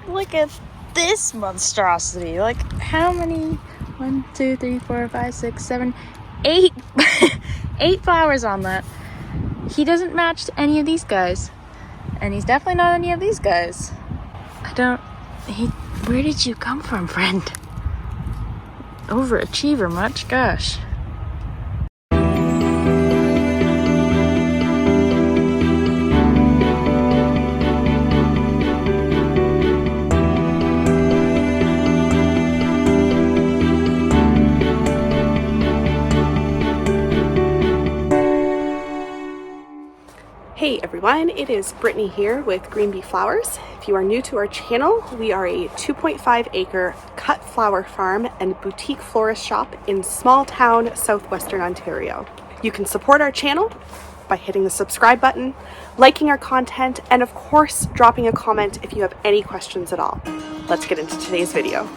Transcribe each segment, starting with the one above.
look at this monstrosity. Like, how many? 1, 2, 3, 4, 5, 6, 7, 8 8 flowers on that. He doesn't match to any of these guys, and he's definitely not any of these guys. Where did you come from, friend? Overachiever much? Gosh. Hey everyone, it is Brittany here with Green Bee Flowers. If you are new to our channel, we are a 2.5 acre cut flower farm and boutique florist shop in small town Southwestern Ontario. You can support our channel by hitting the subscribe button, liking our content, and of course dropping a comment if you have any questions at all. Let's get into today's video.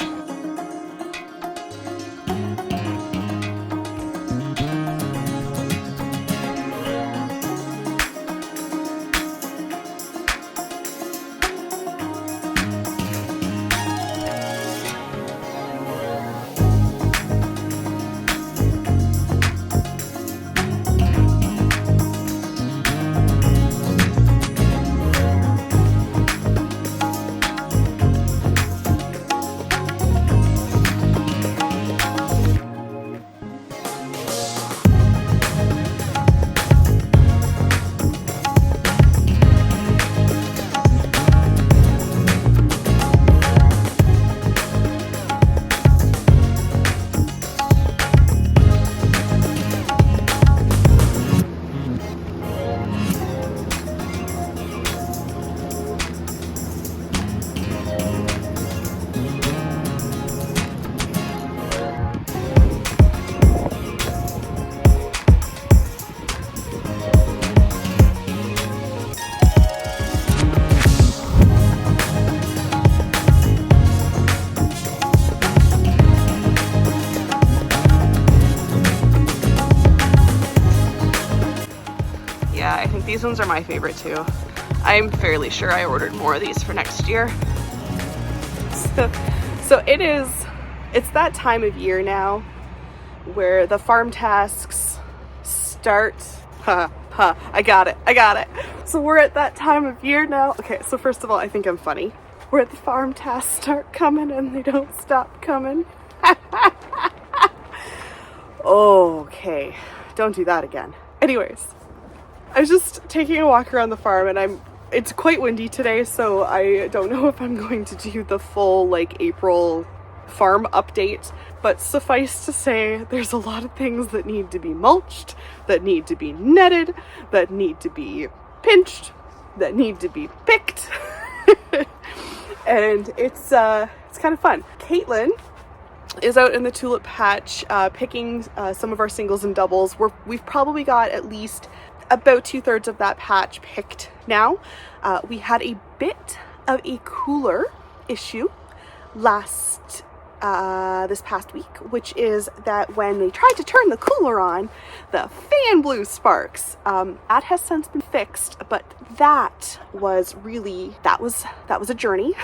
I think these ones are my favorite too. I'm fairly sure I ordered more of these for next year. So it's that time of year now where the farm tasks start. I got it. So we're at that time of year now. Okay, so first of all, I think I'm funny. Where the farm tasks start coming and they don't stop coming. Okay, don't do that again. Anyways, I was just taking a walk around the farm and it's quite windy today, so I don't know if I'm going to do the full April farm update, but suffice to say there's a lot of things that need to be mulched, that need to be netted, that need to be pinched, that need to be picked. And it's kind of fun. Caitlin is out in the tulip patch picking some of our singles and doubles. We've probably got at least about 2/3 of that patch picked now. We had a bit of a cooler issue this past week, which is that when they tried to turn the cooler on, the fan blew sparks. That has since been fixed, but that was a journey.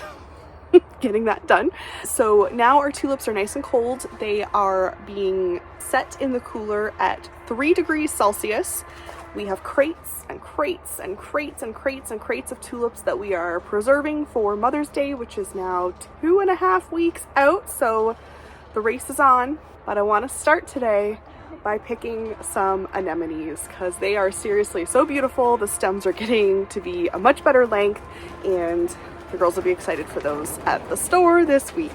Getting that done. So now our tulips are nice and cold. They are being set in the cooler at 3 degrees Celsius. We have crates and crates and crates and crates and crates of tulips that we are preserving for Mother's Day, which is now 2.5 weeks out. So the race is on, but I want to start today by picking some anemones because they are seriously so beautiful. The stems are getting to be a much better length, and the girls will be excited for those at the store this week.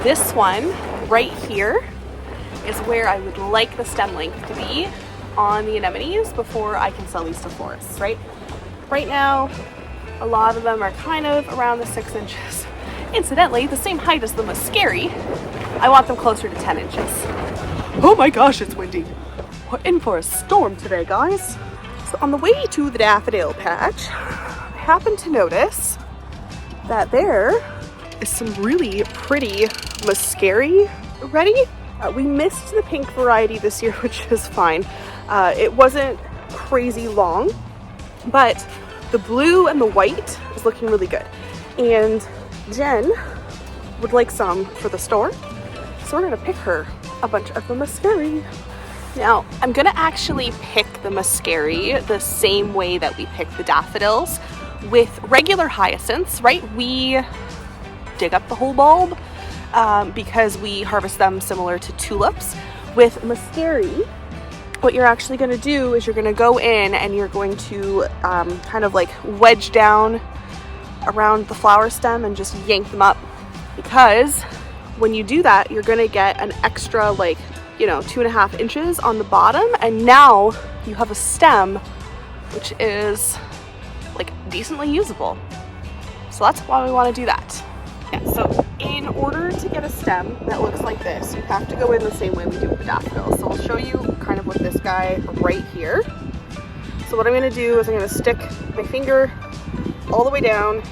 This one right here is where I would like the stem length to be on the anemones before I can sell these to florists, right? Right now, a lot of them are kind of around the 6 inches. Incidentally, the same height as the muscari. I want them closer to 10 inches. Oh my gosh, it's windy. We're in for a storm today, guys. So on the way to the daffodil patch, I happened to notice that there is some really pretty muscari ready. We missed the pink variety this year, which is fine. It wasn't crazy long, but the blue and the white is looking really good. And Jen would like some for the store, so we're gonna pick her a bunch of the muscari. Now, I'm gonna actually pick the muscari the same way that we pick the daffodils with regular hyacinths, right? We dig up the whole bulb because we harvest them similar to tulips. With muscari, what you're actually gonna do is you're gonna go in and you're going to kind of like wedge down around the flower stem and just yank them up, because when you do that, you're gonna get an extra, like, you know, 2.5 inches on the bottom, and now you have a stem which is like decently usable. So that's why we want to do that. Yeah, so in order to get a stem that looks like this, you have to go in the same way we do with the daffodils. So I'll show you kind of with this guy right here. So what I'm going to do is I'm going to stick my finger all the way down,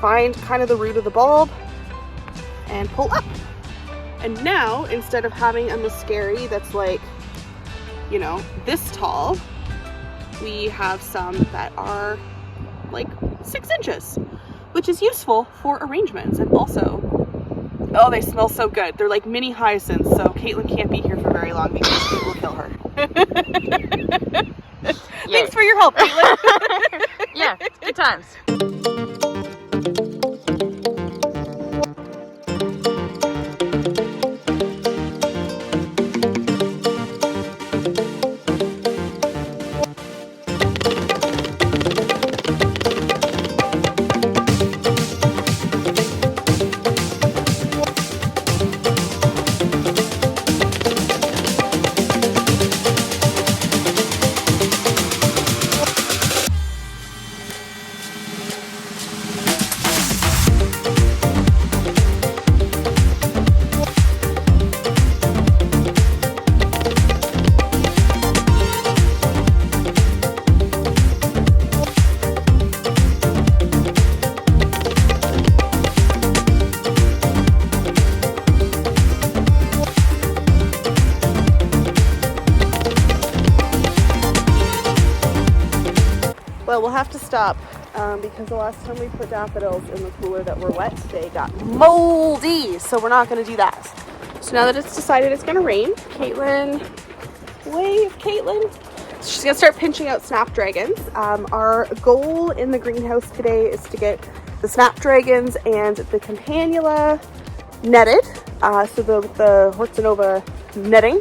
find kind of the root of the bulb, and pull up. And now, instead of having a muscari that's like, you know, this tall, we have some that are like 6 inches, which is useful for arrangements. And also, oh, they smell so good. They're like mini hyacinths, so Caitlin can't be here for very long because it will kill her. Thanks for your help, Caitlin. Yeah, good times. Well, we'll have to stop because the last time we put daffodils in the cooler that were wet, they got moldy. So we're not going to do that. So now that it's decided it's going to rain, Caitlin, wave, Caitlin. She's going to start pinching out snapdragons. Our goal in the greenhouse today is to get the snapdragons and the campanula netted. So the Hortonova netting.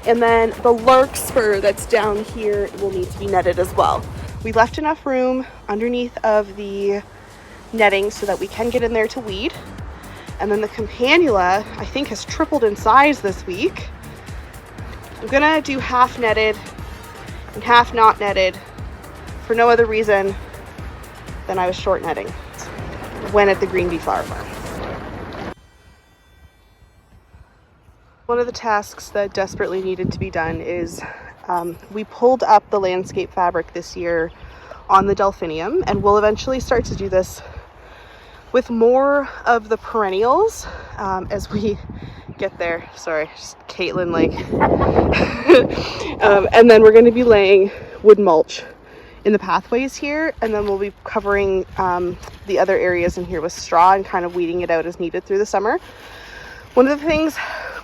And then the larkspur that's down here will need to be netted as well. We left enough room underneath of the netting so that we can get in there to weed. And then the campanula, I think, has tripled in size this week. I'm gonna do half netted and half not netted for no other reason than I was short netting when at the Green Bee Flower Farm. One of the tasks that desperately needed to be done is we pulled up the landscape fabric this year on the delphinium, and we'll eventually start to do this with more of the perennials as we get there. Sorry, just Caitlin like. And then we're going to be laying wood mulch in the pathways here, and then we'll be covering the other areas in here with straw and kind of weeding it out as needed through the summer. One of the things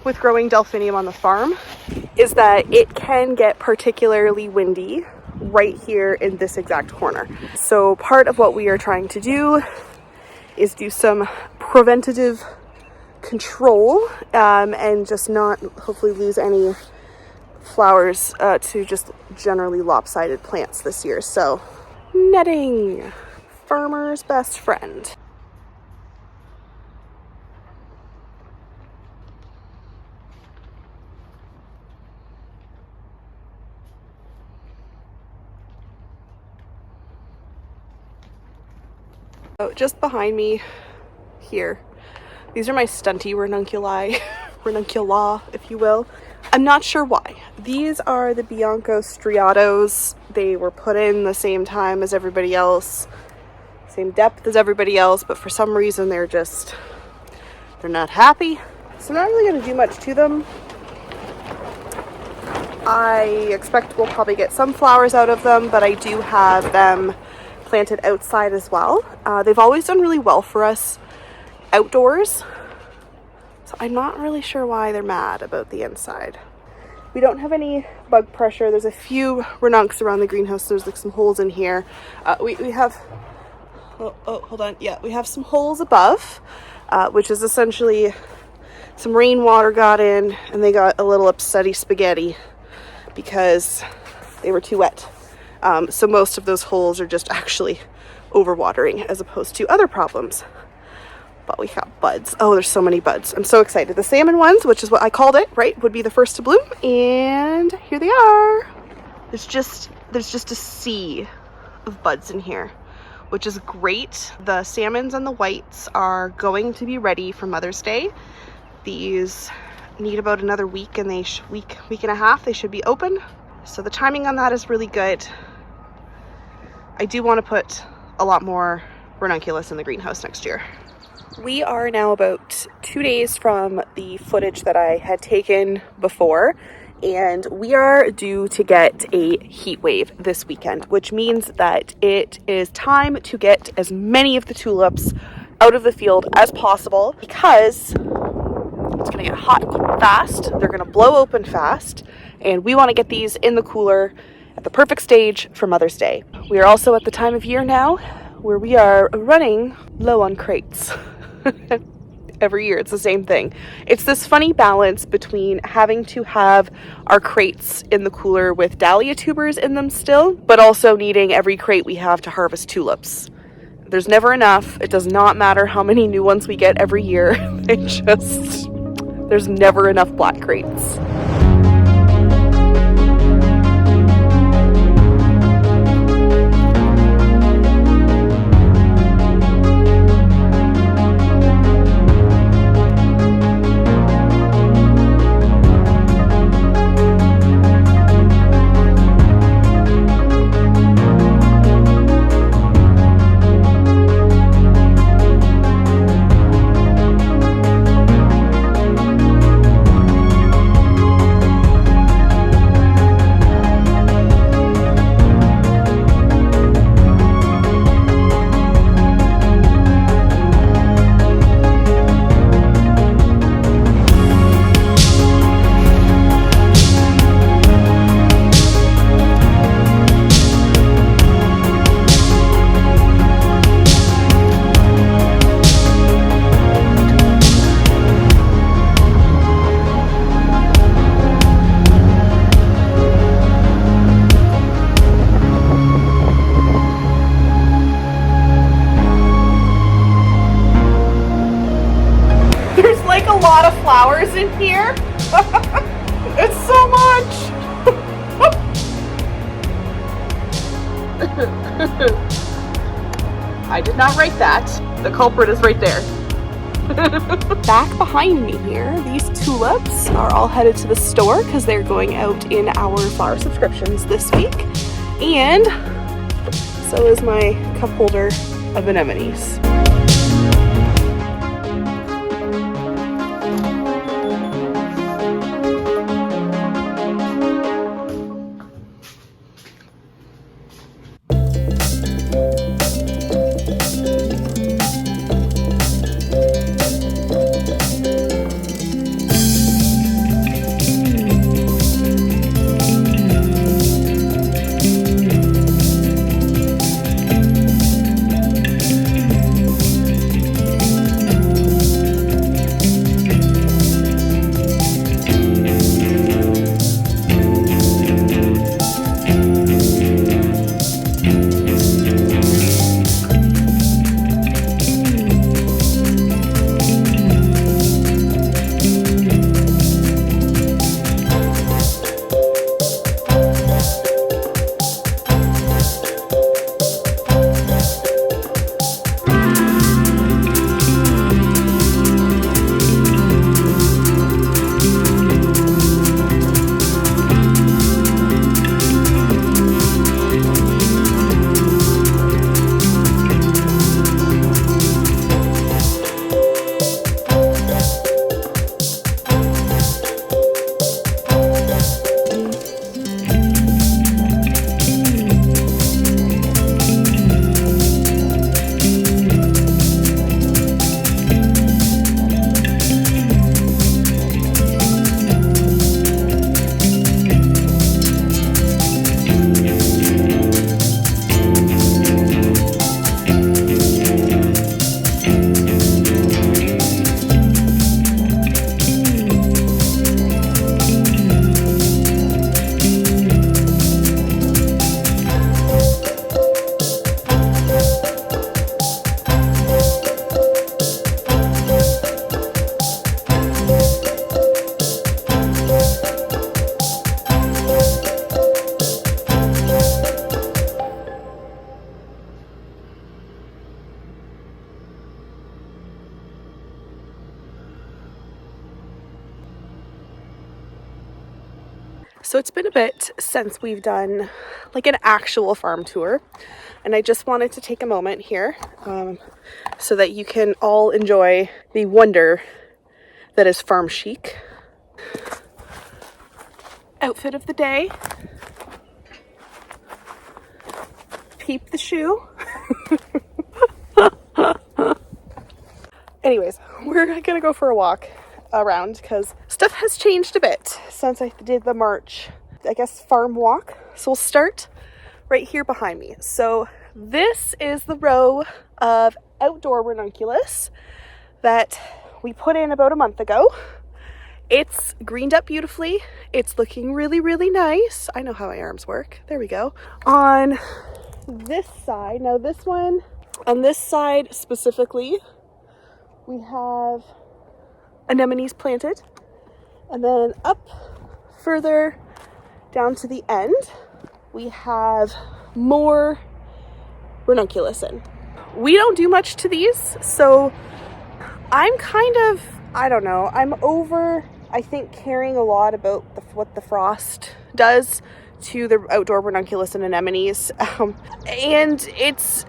with growing delphinium on the farm is that it can get particularly windy right here in this exact corner. So part of what we are trying to do is do some preventative control and just not hopefully lose any flowers to just generally lopsided plants this year. So netting, farmer's best friend. So just behind me here. These are my stunty ranunculi, ranuncula, if you will. I'm not sure why. These are the Bianco striatos. They were put in the same time as everybody else, same depth as everybody else, but for some reason they're not happy. So I'm not really going to do much to them. I expect we'll probably get some flowers out of them, but I do have them planted outside as well. They've always done really well for us outdoors, so I'm not really sure why they're mad about the inside. We don't have any bug pressure. There's a few ranuncs around the greenhouse. There's like some holes in here. We have, hold on. Yeah, we have some holes above, which is essentially some rainwater got in and they got a little upsetty spaghetti because they were too wet. So most of those holes are just actually overwatering as opposed to other problems. But we got buds. Oh, there's so many buds. I'm so excited. The salmon ones, which is what I called it, right, would be the first to bloom. And here they are. There's just a sea of buds in here, which is great. The salmons and the whites are going to be ready for Mother's Day. These need about another week and week and a half, they should be open. So the timing on that is really good. I do want to put a lot more ranunculus in the greenhouse next year. We are now about 2 days from the footage that I had taken before, and we are due to get a heat wave this weekend, which means that it is time to get as many of the tulips out of the field as possible because it's going to get hot fast, they're going to blow open fast, and we want to get these in the cooler at the perfect stage for Mother's Day. We are also at the time of year now where we are running low on crates. Every year it's the same thing. It's this funny balance between having to have our crates in the cooler with dahlia tubers in them still, but also needing every crate we have to harvest tulips. There's never enough. It does not matter how many new ones we get every year. There's never enough black crates. Flowers in here. It's so much. I did not write that. The culprit is right there. Back behind me here, these tulips are all headed to the store because they're going out in our flower subscriptions this week. And so is my cup holder of anemones. So it's been a bit since we've done like an actual farm tour, and I just wanted to take a moment here so that you can all enjoy the wonder that is farm chic. Outfit of the day. Peep the shoe. Anyways, we're gonna go for a walk around because stuff has changed a bit since I did the March, I guess, farm walk. So we'll start right here behind me. So this is the row of outdoor ranunculus that we put in about a month ago. It's greened up beautifully. It's looking really, really nice. I know how my arms work. There we go. On this side, now this one, on this side specifically, we have anemones planted. And then up further down to the end, we have more ranunculus in. We don't do much to these, so I'm kind of, I don't know, I'm over, I think, caring a lot about what the frost does to the outdoor ranunculus and anemones. And it's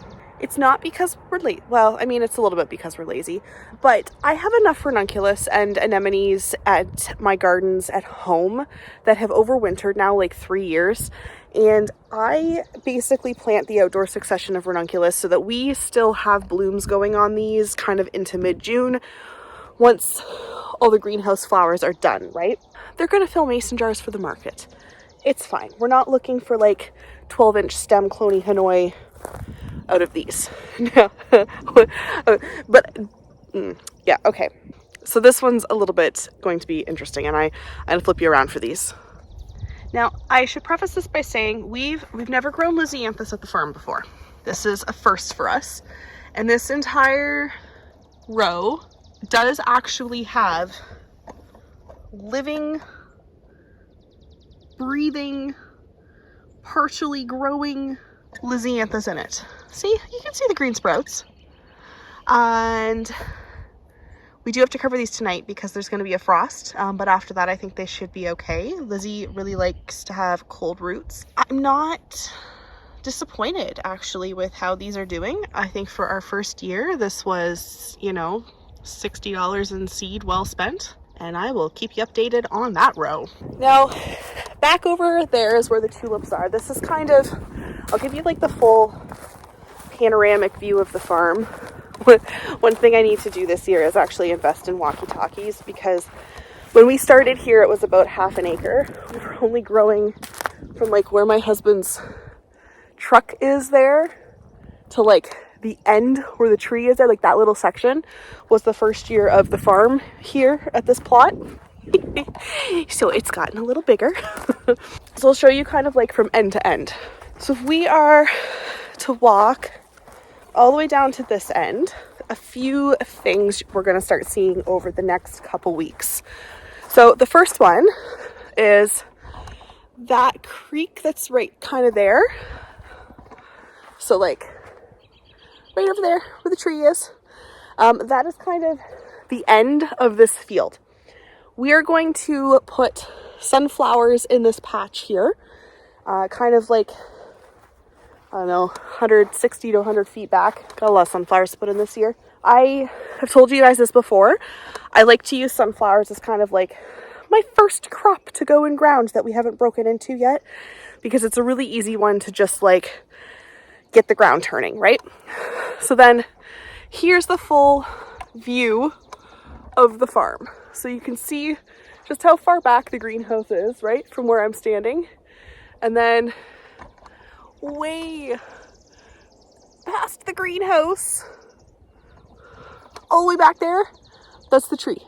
not because we're late. Well, I mean, it's a little bit because we're lazy, but I have enough ranunculus and anemones at my gardens at home that have overwintered now like 3 years. And I basically plant the outdoor succession of ranunculus so that we still have blooms going on these kind of into mid-June once all the greenhouse flowers are done, right? They're going to fill mason jars for the market. It's fine. We're not looking for like 12-inch stem cloney Hanoi out of these. But yeah, okay. So this one's a little bit going to be interesting, and I'm gonna flip you around for these. Now, I should preface this by saying we've never grown lisianthus at the farm before. This is a first for us. And this entire row does actually have living, breathing, partially growing lisianthus in it. See, you can see the green sprouts. And we do have to cover these tonight because there's going to be a frost, but after that I think they should be okay. Lizzie really likes to have cold roots. I'm not disappointed actually with how these are doing. I think for our first year this was, you know, $60 in seed well spent, and I will keep you updated on that row. Now back over there is where the tulips are. This is kind of, I'll give you like the full panoramic view of the farm. One thing I need to do this year is actually invest in walkie-talkies, because when we started here it was about half an acre. We were only growing from like where my husband's truck is there to like the end where the tree is there, like that little section was the first year of the farm here at this plot. So it's gotten a little bigger. So I'll show you kind of like from end to end. So if we are to walk all the way down to this end, a few things we're going to start seeing over the next couple weeks. So the first one is that creek that's right kind of there. So like right over there where the tree is. That is kind of the end of this field. We are going to put sunflowers in this patch here, kind of like, I don't know, 160 to 100 feet back. Got a lot of sunflowers to put in this year. I have told you guys this before. I like to use sunflowers as kind of like my first crop to go in ground that we haven't broken into yet, because it's a really easy one to just like get the ground turning, right? So then here's the full view of the farm. So you can see just how far back the greenhouse is, right, from where I'm standing. And then way past the greenhouse, all the way back there, that's the tree.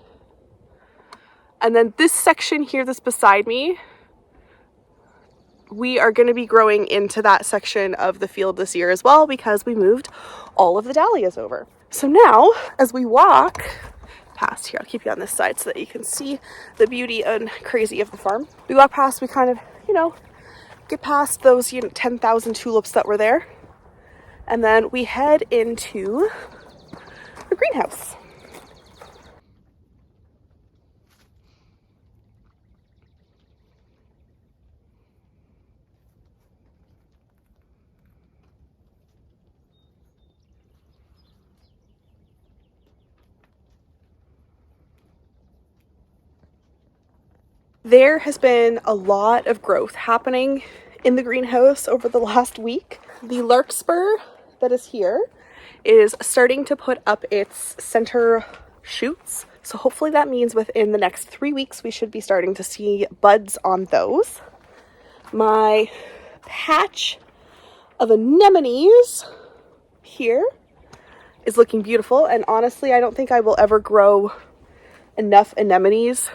And then this section here that's beside me, we are going to be growing into that section of the field this year as well, because we moved all of the dahlias over. So now as we walk past here, I'll keep you on this side so that you can see the beauty and crazy of the farm. We walk past, we kind of, you know, get past those 10,000 tulips that were there, and then we head into the greenhouse. There has been a lot of growth happening in the greenhouse over the last week. The larkspur that is here is starting to put up its center shoots. So hopefully that means within the next 3 weeks we should be starting to see buds on those. My patch of anemones here is looking beautiful, and honestly I don't think I will ever grow enough anemones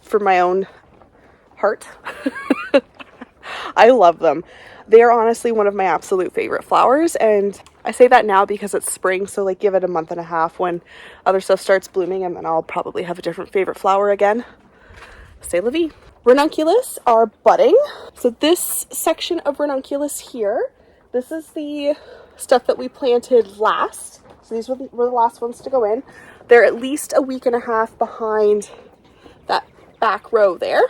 for my own heart. I love them. They are honestly one of my absolute favorite flowers, and I say that now because it's spring, so like give it a month and a half when other stuff starts blooming and then I'll probably have a different favorite flower again. C'est la vie. Ranunculus are budding. So this section of ranunculus here, this is the stuff that we planted last. So these were the last ones to go in. They're at least a week and a half behind that back row there.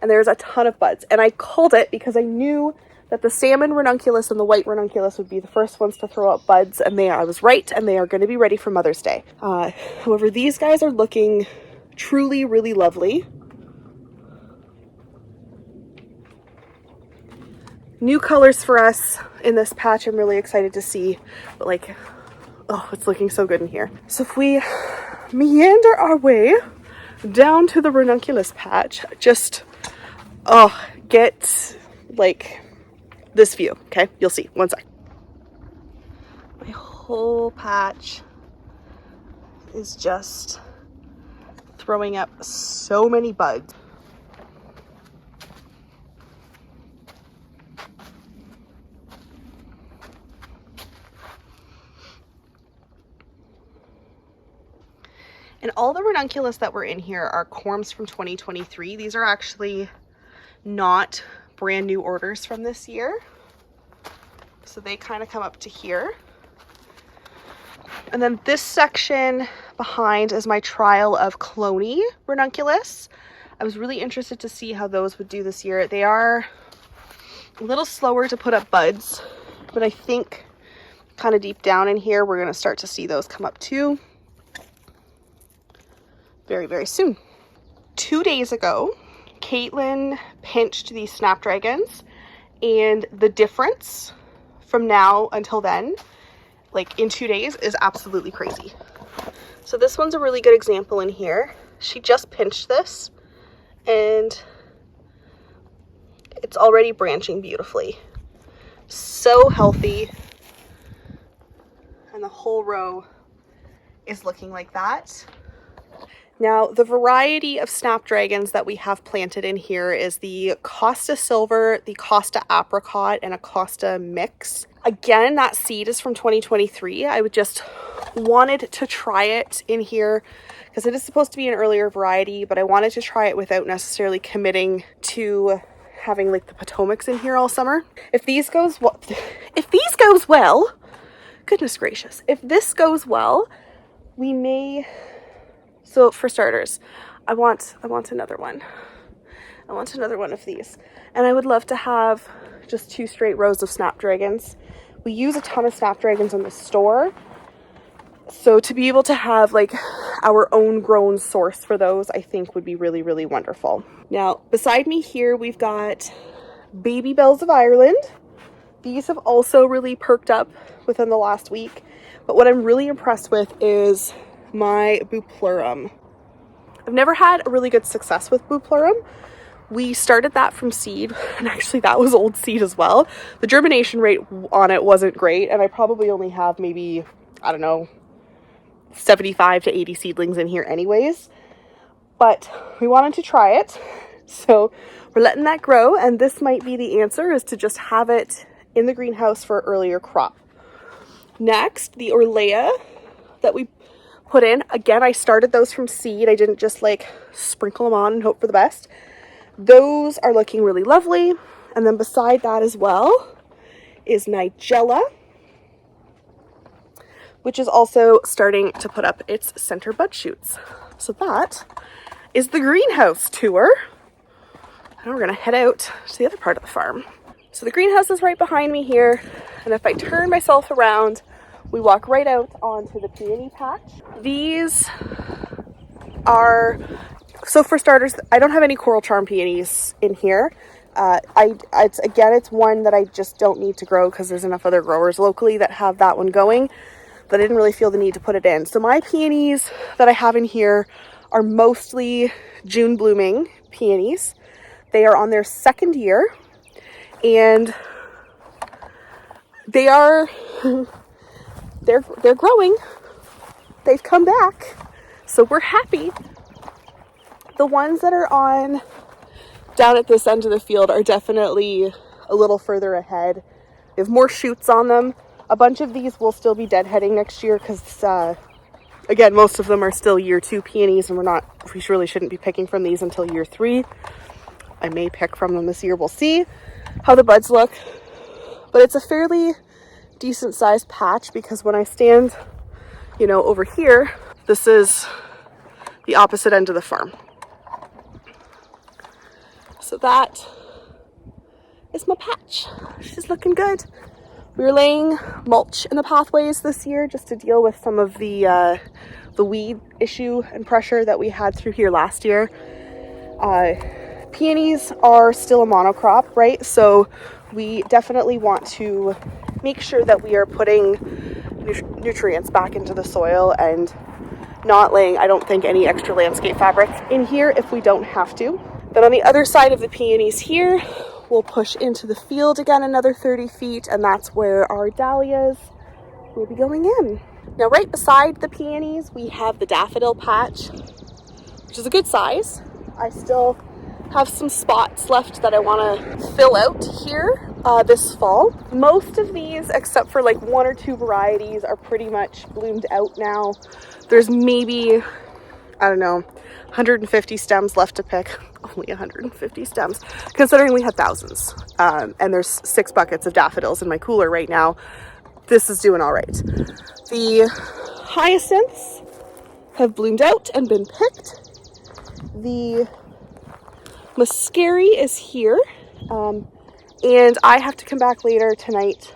And there's a ton of buds. And I called it because I knew that the salmon ranunculus and the white ranunculus would be the first ones to throw out buds, and I was right, and they are going to be ready for Mother's Day. However, these guys are looking truly really lovely. New colors for us in this patch I'm really excited to see, but like, oh, it's looking so good in here. So if we meander our way down to the ranunculus patch, just get like this view. Okay, you'll see. One sec. My whole patch is just throwing up so many buds. And all the ranunculus that were in here are corms from 2023. These are actually not brand new orders from this year. So they kind of come up to here. And then this section behind is my trial of cloney ranunculus. I was really interested to see how those would do this year. They are a little slower to put up buds, but I think kind of deep down in here, we're going to start to see those come up too. Very, very soon. 2 days ago, Caitlin pinched these snapdragons, and the difference from now until then, like in 2 days, is absolutely crazy. So this one's a really good example in here. She just pinched this, and it's already branching beautifully. So healthy, and the whole row is looking like that. Now, the variety of snapdragons that we have planted in here is the Costa Silver, the Costa Apricot, and a Costa Mix. Again, that seed is from 2023. I would just wanted to try it in here because it is supposed to be an earlier variety, but I wanted to try it without necessarily committing to having like the Potomacs in here all summer. If these goes well, goodness gracious, if this goes well, we may. So for starters, I want another one. I want another one of these. And I would love to have just 2 straight rows of snapdragons. We use a ton of snapdragons in the store. So to be able to have like our own grown source for those, I think would be really, really wonderful. Now, beside me here, we've got Baby Bells of Ireland. These have also really perked up within the last week. But what I'm really impressed with is my Bupleurum. I've never had a really good success with Bupleurum. We started that from seed, and actually that was old seed as well. The germination rate on it wasn't great, and I probably only have maybe, I don't know, 75 to 80 seedlings in here anyways. But we wanted to try it, so we're letting that grow, and this might be the answer, is to just have it in the greenhouse for earlier crop. Next, the Orlea that we put in. Again, I started those from seed. I didn't just like sprinkle them on and hope for the best. Those are looking really lovely. And then beside that as well is Nigella, which is also starting to put up its center bud shoots. So that is the greenhouse tour. And we're gonna head out to the other part of the farm. So the greenhouse is right behind me here. And if I turn myself around, we walk right out onto the peony patch. These are So for starters, I don't have any coral charm peonies in here. It's one that I just don't need to grow because there's enough other growers locally that have that one going, but I didn't really feel the need to put it in. So my peonies that I have in here are mostly June blooming peonies. They are on their second year, and they're growing. They've come back, so we're happy. The ones that are on down at this end of the field are definitely a little further ahead. They have more shoots on them. A bunch of these will still be deadheading next year because, again, most of them are still year 2 peonies, and we really shouldn't be picking from these until year 3. I may pick from them this year. We'll see how the buds look. But it's a fairly decent sized patch because when I stand, over here, this is the opposite end of the farm. So that is my patch. She's looking good. We were laying mulch in the pathways this year just to deal with some of the weed issue and pressure that we had through here last year. Peonies are still a monocrop, right? So we definitely want to make sure that we are putting nutrients back into the soil and not laying, I don't think, any extra landscape fabric in here if we don't have to. Then on the other side of the peonies here, we'll push into the field again another 30 feet, and that's where our dahlias will be going in. Now right beside the peonies, we have the daffodil patch, which is a good size. I still have some spots left that I want to fill out here this fall. Most of these, except for like 1 or 2 varieties, are pretty much bloomed out now. There's maybe, I don't know, 150 stems left to pick. Only 150 stems, considering we had thousands. And there's 6 buckets of daffodils in my cooler right now. This is doing all right. The hyacinths have bloomed out and been picked. The Muscari is here, and I have to come back later tonight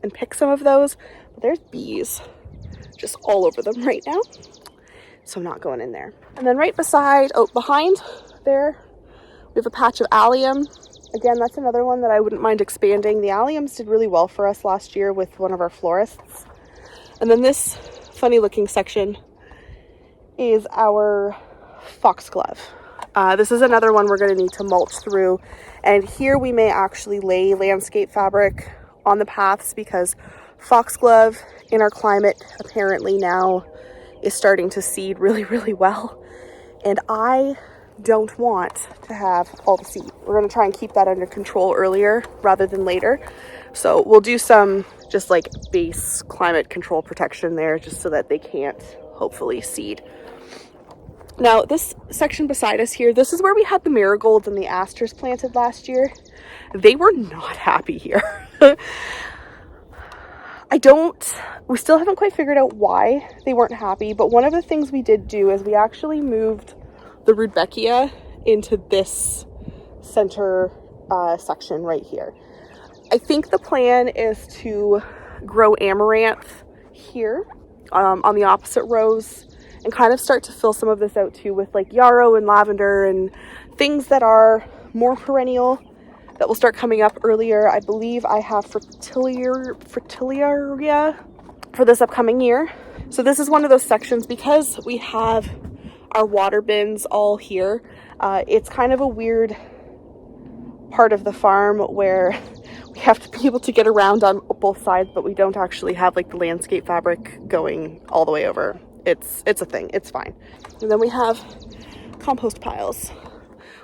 and pick some of those. But there's bees just all over them right now, so I'm not going in there. And then right behind there, we have a patch of allium. Again, that's another one that I wouldn't mind expanding. The alliums did really well for us last year with one of our florists. And then this funny looking section is our foxglove. This is another one we're going to need to mulch through, and here we may actually lay landscape fabric on the paths because foxglove in our climate apparently now is starting to seed really, really well, and I don't want to have all the seed. We're going to try and keep that under control earlier rather than later, so we'll do some just like base climate control protection there just so that they can't hopefully seed. Now, this section beside us here, this is where we had the marigolds and the asters planted last year. They were not happy here. We still haven't quite figured out why they weren't happy, but one of the things we did do is we actually moved the Rudbeckia into this center section right here. I think the plan is to grow amaranth here on the opposite rows, and kind of start to fill some of this out too with like yarrow and lavender and things that are more perennial that will start coming up earlier. I believe I have fritillaria for this upcoming year. So this is one of those sections, because we have our water bins all here. It's kind of a weird part of the farm where we have to be able to get around on both sides, but we don't actually have like the landscape fabric going all the way over. It's a thing. It's fine. And then we have compost piles.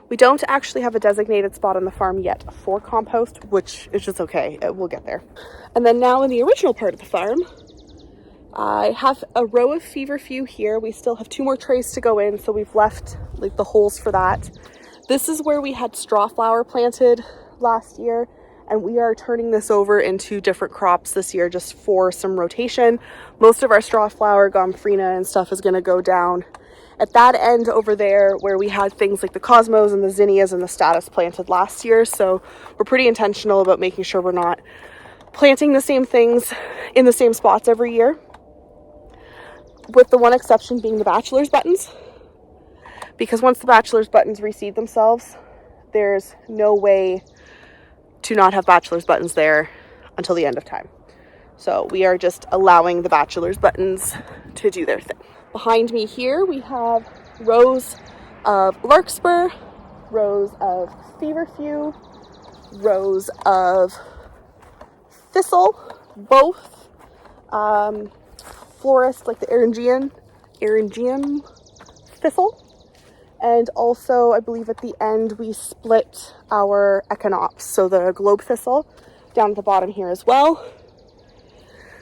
We don't actually have a designated spot on the farm yet for compost, which is just okay. We'll get there. And then now in the original part of the farm, I have a row of feverfew here. We still have 2 more trays to go in, so we've left like the holes for that. This is where we had straw flower planted last year, and we are turning this over into different crops this year just for some rotation. Most of our straw flower, gomphrena and stuff is going to go down at that end over there where we had things like the cosmos and the zinnias and the status planted last year. So we're pretty intentional about making sure we're not planting the same things in the same spots every year, with the one exception being the bachelor's buttons. because once the bachelor's buttons reseed themselves, there's no way to not have bachelor's buttons there until the end of time. So we are just allowing the bachelor's buttons to do their thing. Behind me here, we have rows of larkspur, rows of feverfew, rows of thistle, both florist, like the Eryngium thistle. And also, I believe at the end, we split our echinops, so the globe thistle, down at the bottom here as well.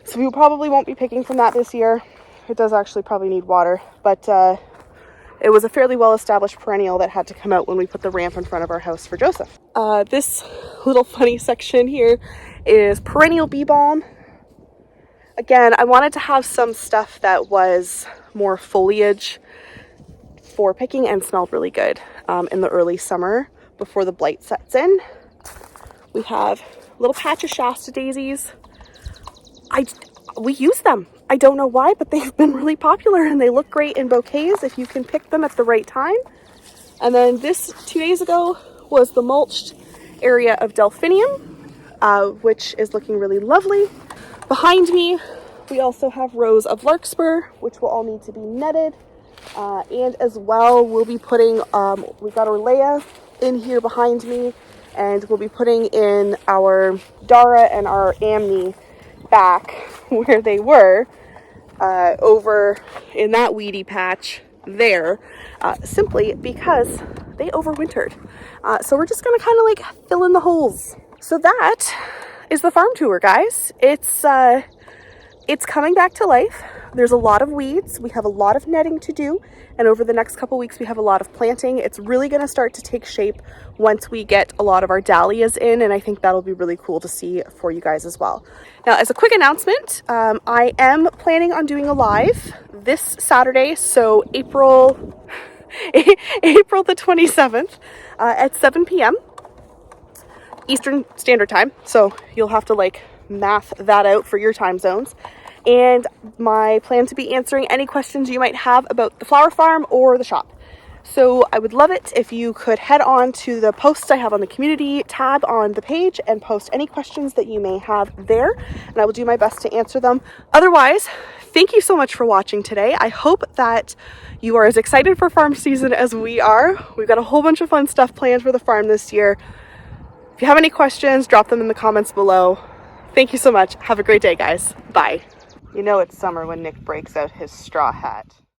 So we probably won't be picking from that this year. It does actually probably need water, but it was a fairly well-established perennial that had to come out when we put the ramp in front of our house for Joseph. This little funny section here is perennial bee balm. Again, I wanted to have some stuff that was more foliage for picking and smelled really good in the early summer before the blight sets in. We have a little patch of Shasta daisies. We use them. I don't know why, but they've been really popular and they look great in bouquets if you can pick them at the right time. And then this 2 days ago was the mulched area of delphinium, which is looking really lovely. Behind me, we also have rows of larkspur, which will all need to be netted. And as well, we'll be putting, we've got our Leia in here behind me, and we'll be putting in our Dara and our Amni back where they were, over in that weedy patch there, simply because they overwintered. So we're just gonna kind of like fill in the holes. So that is the farm tour, guys. It's coming back to life. There's a lot of weeds. We have a lot of netting to do. And over the next couple weeks, we have a lot of planting. It's really going to start to take shape once we get a lot of our dahlias in. And I think that'll be really cool to see for you guys as well. Now, as a quick announcement, I am planning on doing a live this Saturday. So April the 27th at 7 p.m. Eastern Standard Time. So you'll have to like math that out for your time zones. And my plan to be answering any questions you might have about the flower farm or the shop. So I would love it if you could head on to the posts I have on the community tab on the page and post any questions that you may have there, and I will do my best to answer them. Otherwise, thank you so much for watching today. I hope that you are as excited for farm season as we are. We've got a whole bunch of fun stuff planned for the farm this year. If you have any questions, drop them in the comments below. Thank you so much. Have a great day, guys. Bye. You know it's summer when Nick breaks out his straw hat.